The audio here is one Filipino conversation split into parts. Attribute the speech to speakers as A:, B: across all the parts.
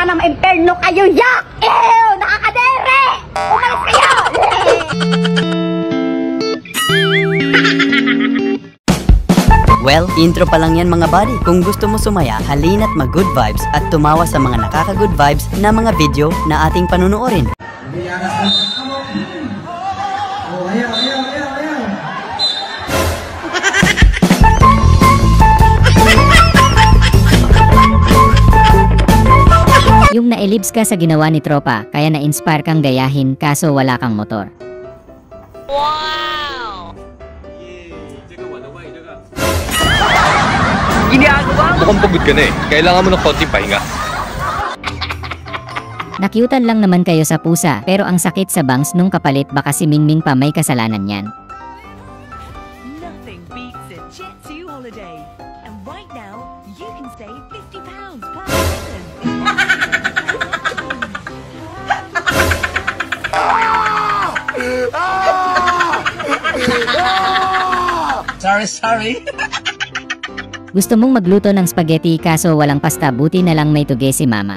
A: sana ma-imperno kayo, yak! Ew! Nakakadere! Umalis kayo!
B: Well, intro pa lang yan mga buddy. Kung gusto mo sumaya, halina't mag-good vibes at tumawa sa mga nakaka-good vibes na mga video na ating panunuorin.
C: Yung nailibs ka sa ginawa ni tropa, kaya na-inspire kang gayahin kaso wala kang motor.
D: Wow!
E: Mukhang pagod ka na eh. Kailangan mo ng konting pahinga.
C: Nakyutan lang naman kayo sa pusa, pero ang sakit sa bangs nung kapalit baka si Mingming pa may kasalanan yan.
D: Nothing beats a Jet2 holiday. And right now, you can save £50 per person.
F: Sorry.
C: Gusto mong magluto ng spaghetti kaso walang pasta, buti na lang may tuge si mama.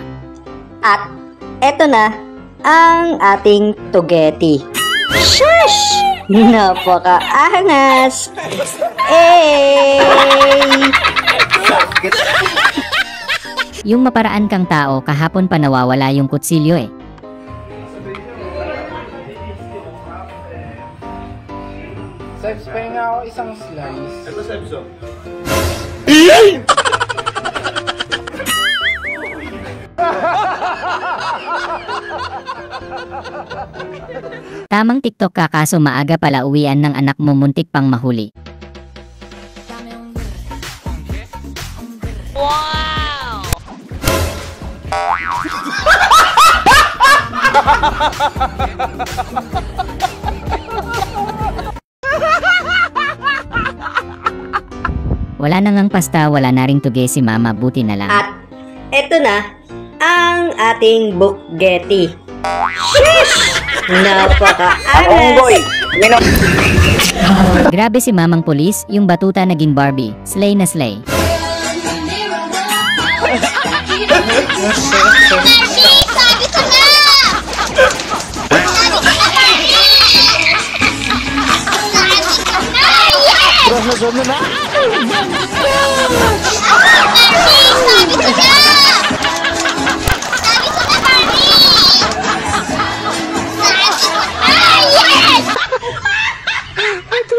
A: At eto na ang ating tugeti. Shush! Napaka-angas!
C: Yung maparaan kang tao, kahapon pa nawawala yung kutsilyo eh.
F: Sipes, pahinga ako isang slice. Ito, Sipes, oh.
C: Tamang TikTok ka kaso maaga pala uwian ng anak mo, muntik pang mahuli.
D: Wow!
C: Wala na ngang pasta, wala na ring tuge si mama, buti na lang.
A: At eto na ang ating bukgeti. Shush! Napaka-angas!
C: Grabe si mamang pulis, yung batuta naging Barbie. Slay na slay.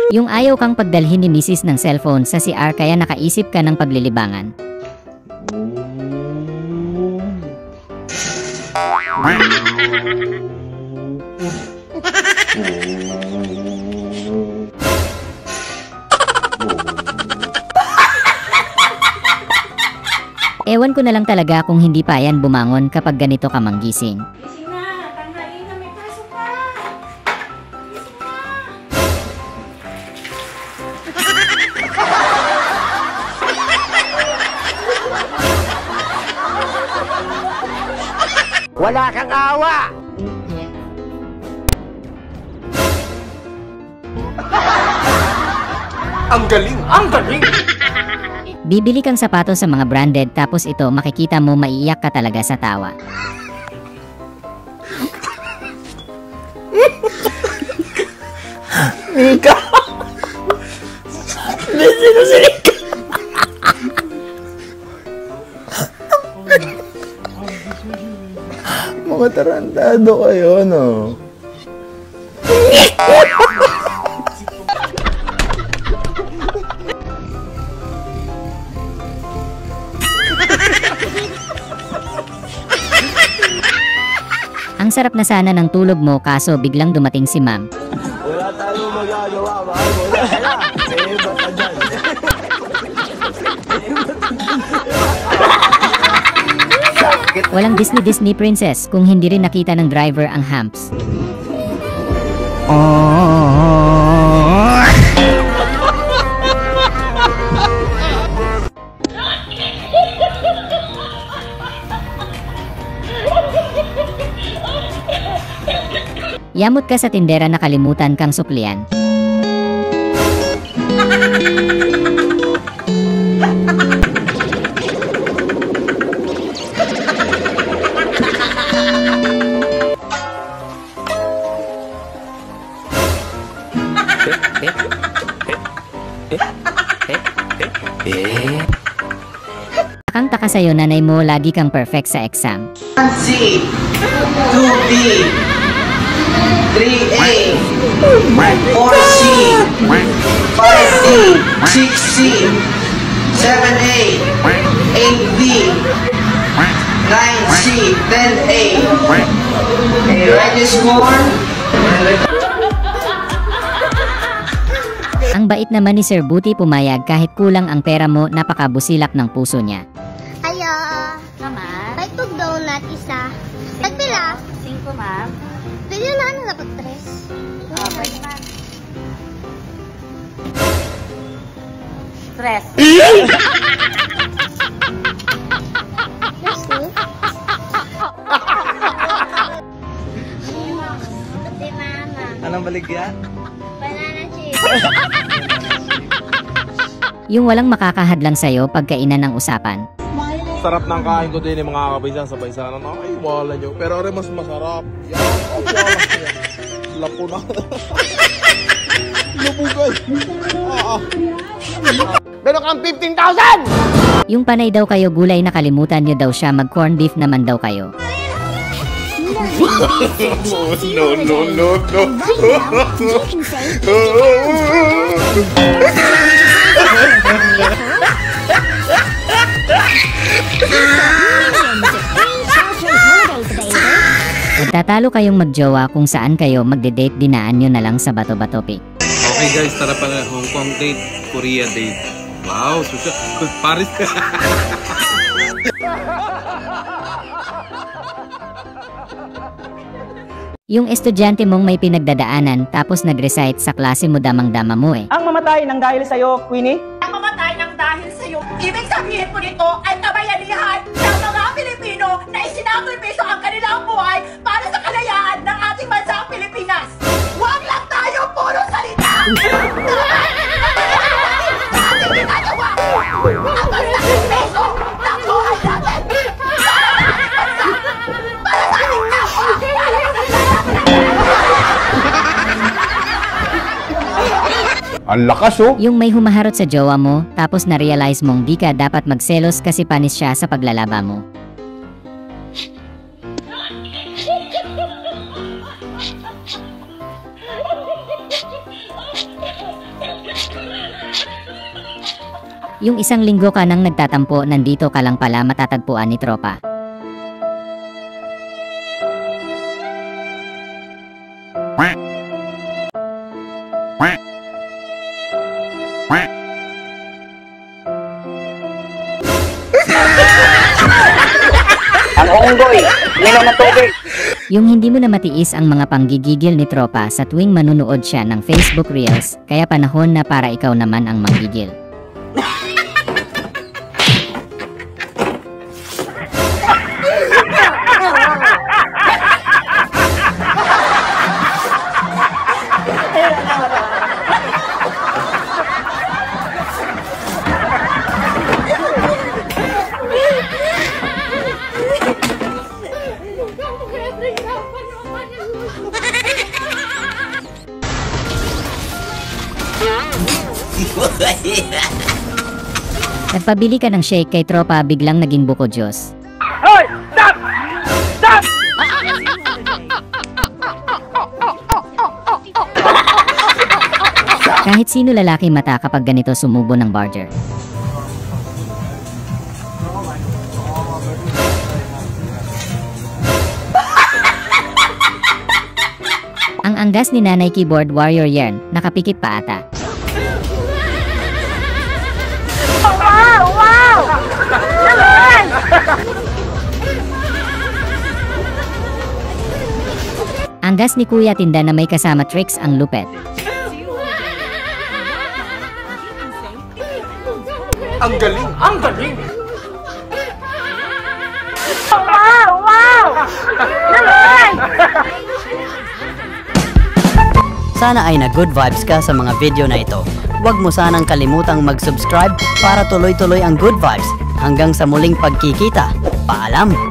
C: Yung ayaw kang pagdalhin ni Mrs. ng cellphone sa CR kaya nakaisip ka ng paglilibangan. Ewan ko na lang talaga kung hindi pa yan bumangon kapag ganito ka manggising.
G: Gising na! Tanghali na, may pasok ka! Gising na!
F: Wala kang awa! Ang galing! Ang galing!
C: Bibili kang sapatos sa mga branded tapos ito makikita mo maiiyak ka talaga sa tawa.
F: Mika! Sinusinig ka! Mga tarantado kayo, no?
C: Ang sarap na sana ng tulog mo kaso biglang dumating si ma'am.
F: Wala tayong magagawa, mahal mo. Wala! Eh, bata dyan.
C: Walang Disney princess kung hindi rin nakita ng driver ang humps. Yamot ka sa tindera, nakalimutan kang suklian. Takang-taka sa'yo nanay mo lagi kang perfect sa exam.
H: 1C, 2B, 3A, 4C, 5D, 6C, 7A, 8B, 9C, 10A. Okay, write your score.
C: Ang bait naman ni Sir Buti pumayag kahit kulang ang pera mo, napakabusilak ng puso niya.
A: Ayo. Mama. May tug donut isa. Tagpila? 5, ma'am. Pwede na ano dapat 3? Pwede na. 3. Yes, Ate mama.
F: Anong baligya?
A: Banana chip.
C: Yung walang makakahadlang sa'yo pagkainan ng usapan.
I: Sarap ng kain ko din yung mga kapisan sabay sana na ay wala nyo. Pero rin mas masarap. Yan, wala siya. Lapo na. Lubugay. Meron kang 15,000!
C: Yung panay daw kayo gulay, nakalimutan nyo daw siya, mag corn beef naman daw kayo.
I: No.
C: Magtatalo kayong magjowa kung saan kayo magde-date, dinaan nyo na lang sa Bato-Bato Pic.
E: Okay guys, tara pa na. Hong Kong date, Korea date. Wow, susya. Paris.
C: Yung estudyante mong may pinagdadaanan tapos nag-recite sa klase mo, damang-dama mo eh.
F: Ang mamatay ng dahil sa'yo, Queenie?
D: Ang mamatay ng dahil sa'yo, ibig sabihin po nito ay kabayanihan ng mga Pilipino na isinakripiso ang kanilang buhay para sa kalayaan ng ating bansang Pilipinas. Huwag lang tayo puro salita! Sa ating ginagawa, ang pagsakripiso ng buhay natin para sa ating bansa, para sa ating kapwa, para sa
I: Ang lakas oh!
C: Yung may humaharot sa jowa mo tapos na-realize mong di ka dapat magselos kasi panis siya sa paglalaba mo. Yung isang linggo ka nang nagtatampo, nandito ka lang pala matatagpuan ni tropa.
F: Ang unggoy, minom ng tubig.
C: Yung hindi mo na matiis ang mga panggigigil ni tropa sa tuwing manunood siya ng Facebook Reels, kaya panahon na para ikaw naman ang manggigil. Nagpabili ka ng shake kay tropa, biglang naging buko Diyos.
F: Hoy! Stop! Stop!
C: Kahit sino lalaki mata kapag ganito sumubo ng barger. Ang anggas ni Nanay Keyboard Warrior Yarn, nakapikit pa ata. Anggas ni Kuya Tinda na may kasama tricks ang lupet.
I: Ang galing! Ang galing!
B: Sana ay na good vibes ka sa mga video na ito. Huwag mo sanang kalimutang mag-subscribe para tuloy-tuloy ang good vibes. Hanggang sa muling pagkikita. Paalam!